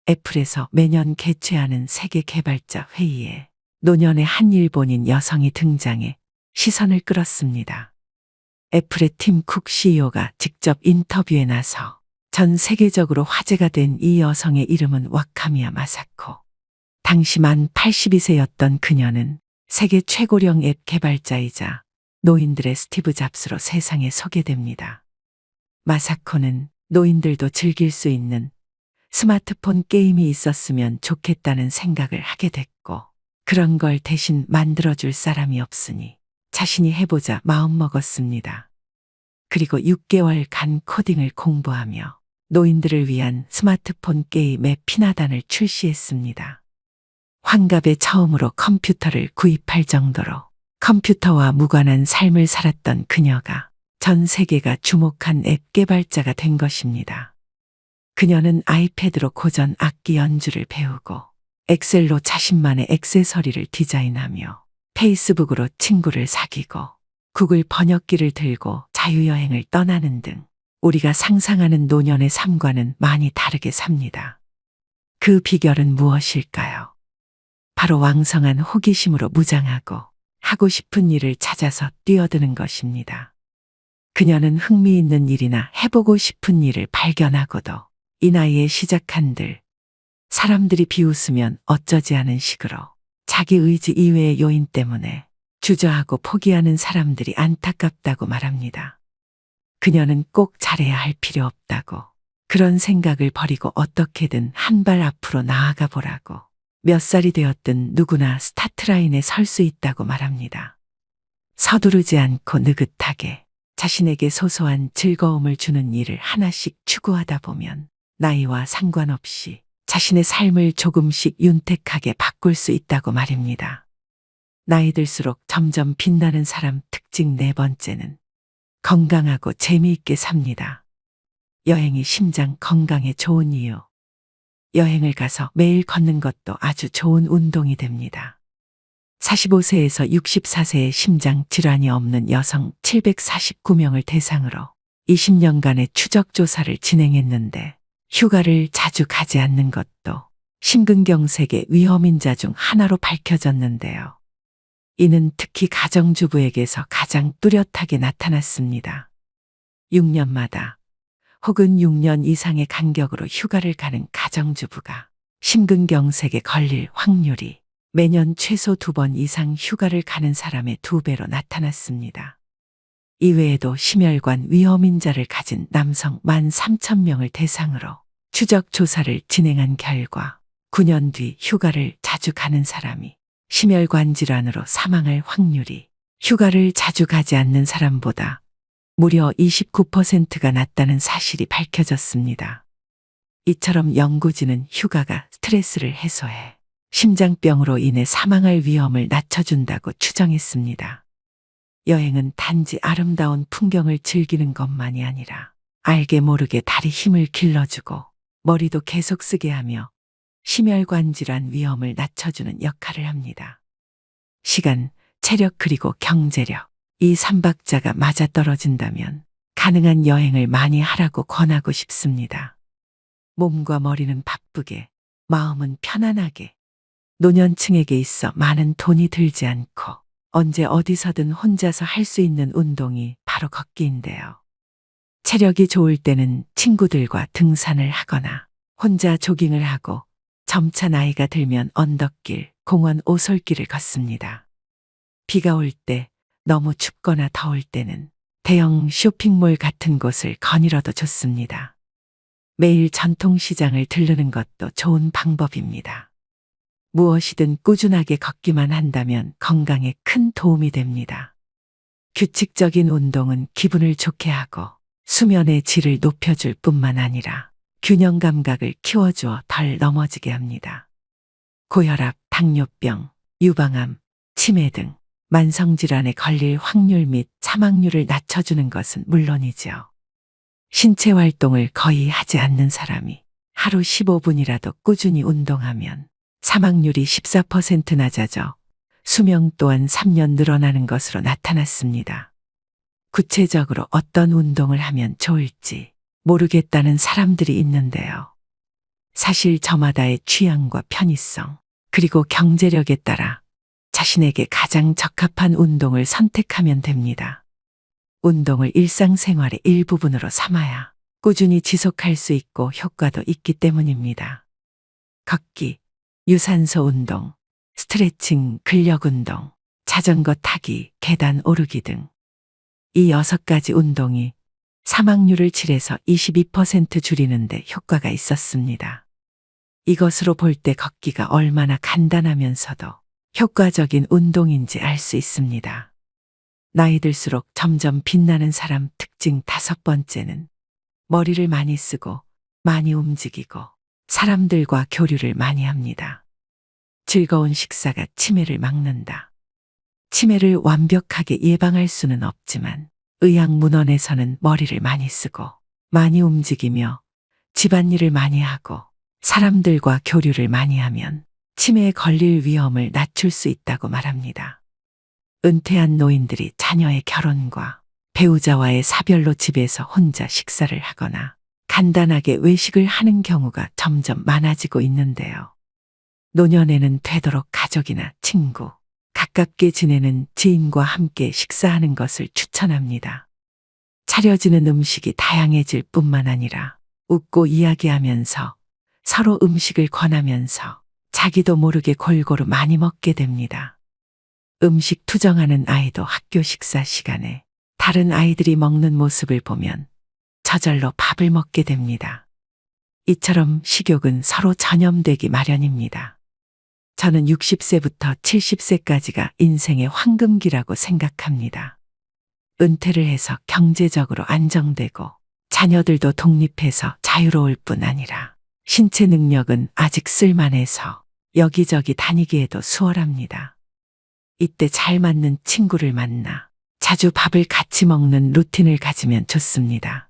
애플에서 매년 개최하는 세계 개발자 회의에 노년의 한 일본인 여성이 등장해 시선을 끌었습니다. 애플의 팀 쿡 CEO가 직접 인터뷰에 나서 전 세계적으로 화제가 된 이 여성의 이름은 와카미야 마사코. 당시 만 82세였던 그녀는 세계 최고령 앱 개발자이자 노인들의 스티브 잡스로 세상에 소개됩니다. 마사코는 노인들도 즐길 수 있는 스마트폰 게임이 있었으면 좋겠다는 생각을 하게 됐고, 그런 걸 대신 만들어줄 사람이 없으니 자신이 해보자 마음먹었습니다. 그리고 6개월간 코딩을 공부하며 노인들을 위한 스마트폰 게임의 피나단을 출시했습니다. 환갑에 처음으로 컴퓨터를 구입할 정도로 컴퓨터와 무관한 삶을 살았던 그녀가 전 세계가 주목한 앱 개발자가 된 것입니다. 그녀는 아이패드로 고전 악기 연주를 배우고 엑셀로 자신만의 액세서리를 디자인하며 페이스북으로 친구를 사귀고 구글 번역기를 들고 자유여행을 떠나는 등 우리가 상상하는 노년의 삶과는 많이 다르게 삽니다. 그 비결은 무엇일까요? 바로 왕성한 호기심으로 무장하고 하고 싶은 일을 찾아서 뛰어드는 것입니다. 그녀는 흥미있는 일이나 해보고 싶은 일을 발견하고도 이 나이에 시작한들 사람들이 비웃으면 어쩌지 하는 식으로 자기 의지 이외의 요인 때문에 주저하고 포기하는 사람들이 안타깝다고 말합니다. 그녀는 꼭 잘해야 할 필요 없다고, 그런 생각을 버리고 어떻게든 한 발 앞으로 나아가 보라고, 몇 살이 되었든 누구나 스타트라인에 설 수 있다고 말합니다. 서두르지 않고 느긋하게 자신에게 소소한 즐거움을 주는 일을 하나씩 추구하다 보면 나이와 상관없이 자신의 삶을 조금씩 윤택하게 바꿀 수 있다고 말입니다. 나이 들수록 점점 빛나는 사람 특징 4번째는 건강하고 재미있게 삽니다. 여행이 심장 건강에 좋은 이유. 여행을 가서 매일 걷는 것도 아주 좋은 운동이 됩니다. 45세에서 64세의 심장 질환이 없는 여성 749명을 대상으로 20년간의 추적 조사를 진행했는데 휴가를 자주 가지 않는 것도 심근경색의 위험인자 중 하나로 밝혀졌는데요. 이는 특히 가정주부에게서 가장 뚜렷하게 나타났습니다. 6년마다 혹은 6년 이상의 간격으로 휴가를 가는 가정주부가 심근경색에 걸릴 확률이 매년 최소 2번 이상 휴가를 가는 사람의 2배로 나타났습니다. 이외에도 심혈관 위험인자를 가진 남성 13,000명을 대상으로 추적 조사를 진행한 결과 9년 뒤 휴가를 자주 가는 사람이 심혈관 질환으로 사망할 확률이 휴가를 자주 가지 않는 사람보다 무려 29%가 낮다는 사실이 밝혀졌습니다. 이처럼 연구진은 휴가가 스트레스를 해소해 심장병으로 인해 사망할 위험을 낮춰준다고 추정했습니다. 여행은 단지 아름다운 풍경을 즐기는 것만이 아니라 알게 모르게 다리 힘을 길러주고 머리도 계속 쓰게 하며 심혈관 질환 위험을 낮춰주는 역할을 합니다. 시간, 체력 그리고 경제력, 이 3박자가 맞아떨어진다면 가능한 여행을 많이 하라고 권하고 싶습니다. 몸과 머리는 바쁘게, 마음은 편안하게, 노년층에게 있어 많은 돈이 들지 않고 언제 어디서든 혼자서 할 수 있는 운동이 바로 걷기인데요. 체력이 좋을 때는 친구들과 등산을 하거나 혼자 조깅을 하고 점차 나이가 들면 언덕길, 공원 오솔길을 걷습니다. 비가 올 때, 너무 춥거나 더울 때는 대형 쇼핑몰 같은 곳을 거닐어도 좋습니다. 매일 전통시장을 들르는 것도 좋은 방법입니다. 무엇이든 꾸준하게 걷기만 한다면 건강에 큰 도움이 됩니다. 규칙적인 운동은 기분을 좋게 하고 수면의 질을 높여줄 뿐만 아니라 균형 감각을 키워주어 덜 넘어지게 합니다. 고혈압, 당뇨병, 유방암, 치매 등 만성질환에 걸릴 확률 및 사망률을 낮춰주는 것은 물론이지요. 신체 활동을 거의 하지 않는 사람이 하루 15분이라도 꾸준히 운동하면 사망률이 14% 낮아져 수명 또한 3년 늘어나는 것으로 나타났습니다. 구체적으로 어떤 운동을 하면 좋을지 모르겠다는 사람들이 있는데요. 사실 저마다의 취향과 편의성, 그리고 경제력에 따라 자신에게 가장 적합한 운동을 선택하면 됩니다. 운동을 일상생활의 일부분으로 삼아야 꾸준히 지속할 수 있고 효과도 있기 때문입니다. 걷기, 유산소 운동, 스트레칭, 근력 운동, 자전거 타기, 계단 오르기 등 이 6가지 운동이 사망률을 7에서 22% 줄이는 데 효과가 있었습니다. 이것으로 볼 때 걷기가 얼마나 간단하면서도 효과적인 운동인지 알 수 있습니다. 나이 들수록 점점 빛나는 사람 특징 5번째는 머리를 많이 쓰고 많이 움직이고 사람들과 교류를 많이 합니다. 즐거운 식사가 치매를 막는다. 치매를 완벽하게 예방할 수는 없지만 의학문헌에서는 머리를 많이 쓰고 많이 움직이며 집안일을 많이 하고 사람들과 교류를 많이 하면 치매에 걸릴 위험을 낮출 수 있다고 말합니다. 은퇴한 노인들이 자녀의 결혼과 배우자와의 사별로 집에서 혼자 식사를 하거나 간단하게 외식을 하는 경우가 점점 많아지고 있는데요. 노년에는 되도록 가족이나 친구, 가깝게 지내는 지인과 함께 식사하는 것을 추천합니다. 차려지는 음식이 다양해질 뿐만 아니라 웃고 이야기하면서 서로 음식을 권하면서 자기도 모르게 골고루 많이 먹게 됩니다. 음식 투정하는 아이도 학교 식사 시간에 다른 아이들이 먹는 모습을 보면 저절로 밥을 먹게 됩니다. 이처럼 식욕은 서로 전염되기 마련입니다. 저는 60세부터 70세까지가 인생의 황금기라고 생각합니다. 은퇴를 해서 경제적으로 안정되고 자녀들도 독립해서 자유로울 뿐 아니라 신체 능력은 아직 쓸만해서 여기저기 다니기에도 수월합니다. 이때 잘 맞는 친구를 만나 자주 밥을 같이 먹는 루틴을 가지면 좋습니다.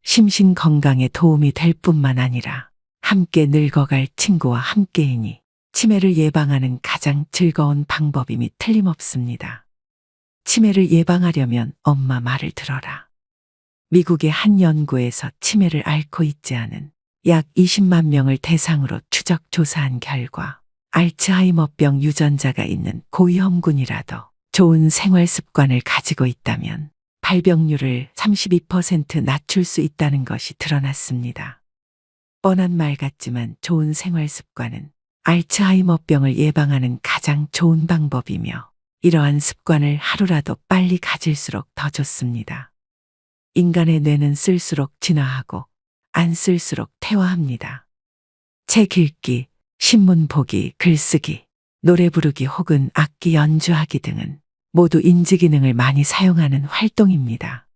심신 건강에 도움이 될 뿐만 아니라 함께 늙어갈 친구와 함께이니 치매를 예방하는 가장 즐거운 방법임이 틀림없습니다. 치매를 예방하려면 엄마 말을 들어라. 미국의 한 연구에서 치매를 앓고 있지 않은 약 20만 명을 대상으로 추적 조사한 결과 알츠하이머병 유전자가 있는 고위험군이라도 좋은 생활 습관을 가지고 있다면 발병률을 32% 낮출 수 있다는 것이 드러났습니다. 뻔한 말 같지만 좋은 생활 습관은 알츠하이머병을 예방하는 가장 좋은 방법이며 이러한 습관을 하루라도 빨리 가질수록 더 좋습니다. 인간의 뇌는 쓸수록 진화하고 안 쓸수록 퇴화합니다. 책 읽기, 신문 보기, 글쓰기, 노래 부르기 혹은 악기 연주하기 등은 모두 인지 기능을 많이 사용하는 활동입니다.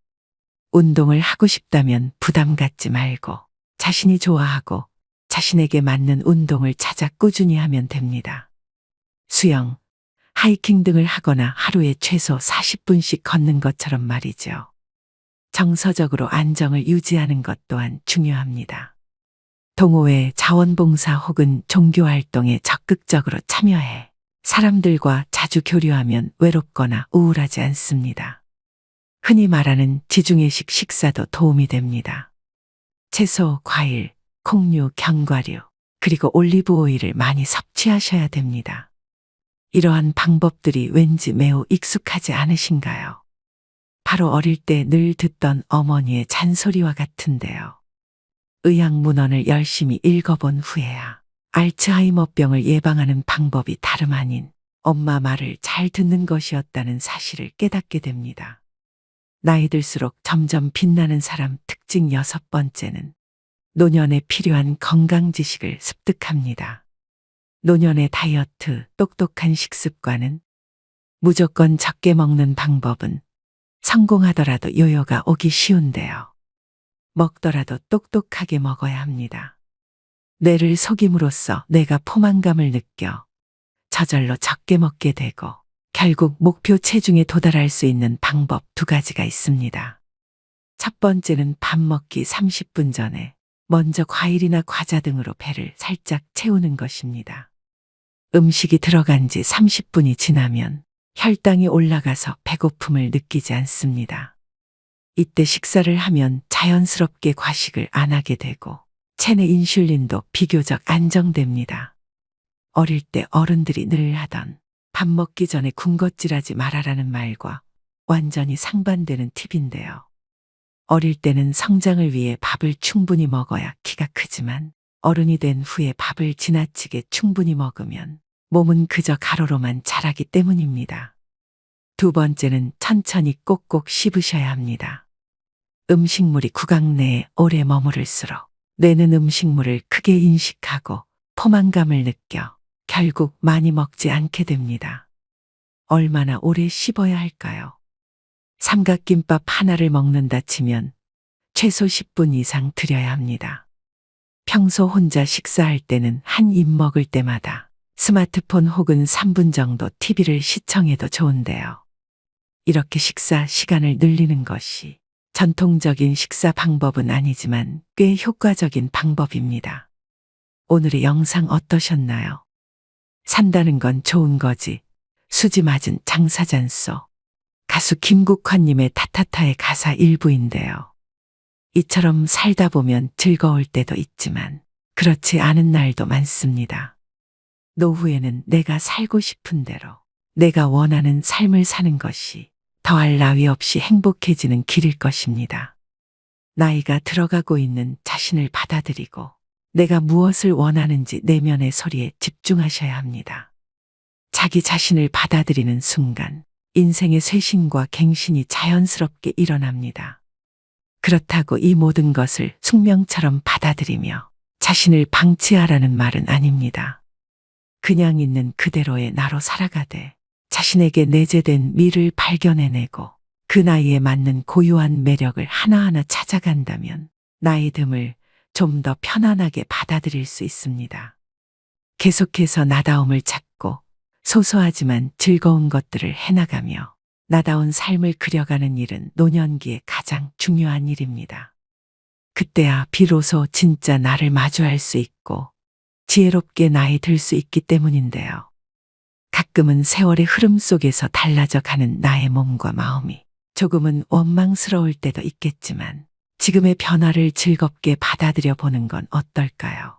운동을 하고 싶다면 부담 갖지 말고 자신이 좋아하고 자신에게 맞는 운동을 찾아 꾸준히 하면 됩니다. 수영, 하이킹 등을 하거나 하루에 최소 40분씩 걷는 것처럼 말이죠. 정서적으로 안정을 유지하는 것 또한 중요합니다. 동호회, 자원봉사 혹은 종교활동에 적극적으로 참여해 사람들과 자주 교류하면 외롭거나 우울하지 않습니다. 흔히 말하는 지중해식 식사도 도움이 됩니다. 채소, 과일, 콩류, 견과류, 그리고 올리브 오일을 많이 섭취하셔야 됩니다. 이러한 방법들이 왠지 매우 익숙하지 않으신가요? 바로 어릴 때 늘 듣던 어머니의 잔소리와 같은데요. 의학문헌을 열심히 읽어본 후에야 알츠하이머병을 예방하는 방법이 다름 아닌 엄마 말을 잘 듣는 것이었다는 사실을 깨닫게 됩니다. 나이 들수록 점점 빛나는 사람 특징 6번째는 노년에 필요한 건강 지식을 습득합니다. 노년의 다이어트, 똑똑한 식습관은 무조건 적게 먹는 방법은 성공하더라도 요요가 오기 쉬운데요. 먹더라도 똑똑하게 먹어야 합니다. 뇌를 속임으로써 뇌가 포만감을 느껴 저절로 적게 먹게 되고 결국 목표 체중에 도달할 수 있는 방법 2가지가 있습니다. 첫 번째는 밥 먹기 30분 전에 먼저 과일이나 과자 등으로 배를 살짝 채우는 것입니다. 음식이 들어간 지 30분이 지나면 혈당이 올라가서 배고픔을 느끼지 않습니다. 이때 식사를 하면 자연스럽게 과식을 안 하게 되고 체내 인슐린도 비교적 안정됩니다. 어릴 때 어른들이 늘 하던 밥 먹기 전에 군것질하지 말아라는 말과 완전히 상반되는 팁인데요. 어릴 때는 성장을 위해 밥을 충분히 먹어야 키가 크지만 어른이 된 후에 밥을 지나치게 충분히 먹으면 몸은 그저 가로로만 자라기 때문입니다. 두 번째는 천천히 꼭꼭 씹으셔야 합니다. 음식물이 구강 내에 오래 머무를수록 뇌는 음식물을 크게 인식하고 포만감을 느껴 결국 많이 먹지 않게 됩니다. 얼마나 오래 씹어야 할까요? 삼각김밥 하나를 먹는다 치면 최소 10분 이상 들여야 합니다. 평소 혼자 식사할 때는 한 입 먹을 때마다 스마트폰 혹은 3분 정도 TV를 시청해도 좋은데요. 이렇게 식사 시간을 늘리는 것이 전통적인 식사 방법은 아니지만 꽤 효과적인 방법입니다. 오늘의 영상 어떠셨나요? 산다는 건 좋은 거지. 수지 맞은 장사잔소. 가수 김국환님의 타타타의 가사 일부인데요. 이처럼 살다 보면 즐거울 때도 있지만 그렇지 않은 날도 많습니다. 노후에는 내가 살고 싶은 대로 내가 원하는 삶을 사는 것이 더할 나위 없이 행복해지는 길일 것입니다. 나이가 들어가고 있는 자신을 받아들이고 내가 무엇을 원하는지 내면의 소리에 집중하셔야 합니다. 자기 자신을 받아들이는 순간 인생의 쇄신과 갱신이 자연스럽게 일어납니다. 그렇다고 이 모든 것을 숙명처럼 받아들이며 자신을 방치하라는 말은 아닙니다. 그냥 있는 그대로의 나로 살아가되 자신에게 내재된 미를 발견해내고 그 나이에 맞는 고유한 매력을 하나하나 찾아간다면 나이 듦을 좀 더 편안하게 받아들일 수 있습니다. 계속해서 나다움을 찾고 소소하지만 즐거운 것들을 해나가며 나다운 삶을 그려가는 일은 노년기에 가장 중요한 일입니다. 그때야 비로소 진짜 나를 마주할 수 있고 지혜롭게 나이 들 수 있기 때문인데요. 가끔은 세월의 흐름 속에서 달라져 가는 나의 몸과 마음이 조금은 원망스러울 때도 있겠지만 지금의 변화를 즐겁게 받아들여 보는 건 어떨까요?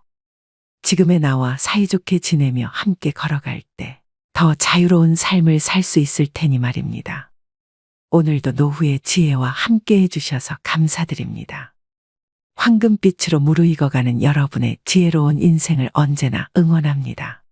지금의 나와 사이좋게 지내며 함께 걸어갈 때 더 자유로운 삶을 살 수 있을 테니 말입니다. 오늘도 노후의 지혜와 함께 해주셔서 감사드립니다. 황금빛으로 무르익어가는 여러분의 지혜로운 인생을 언제나 응원합니다.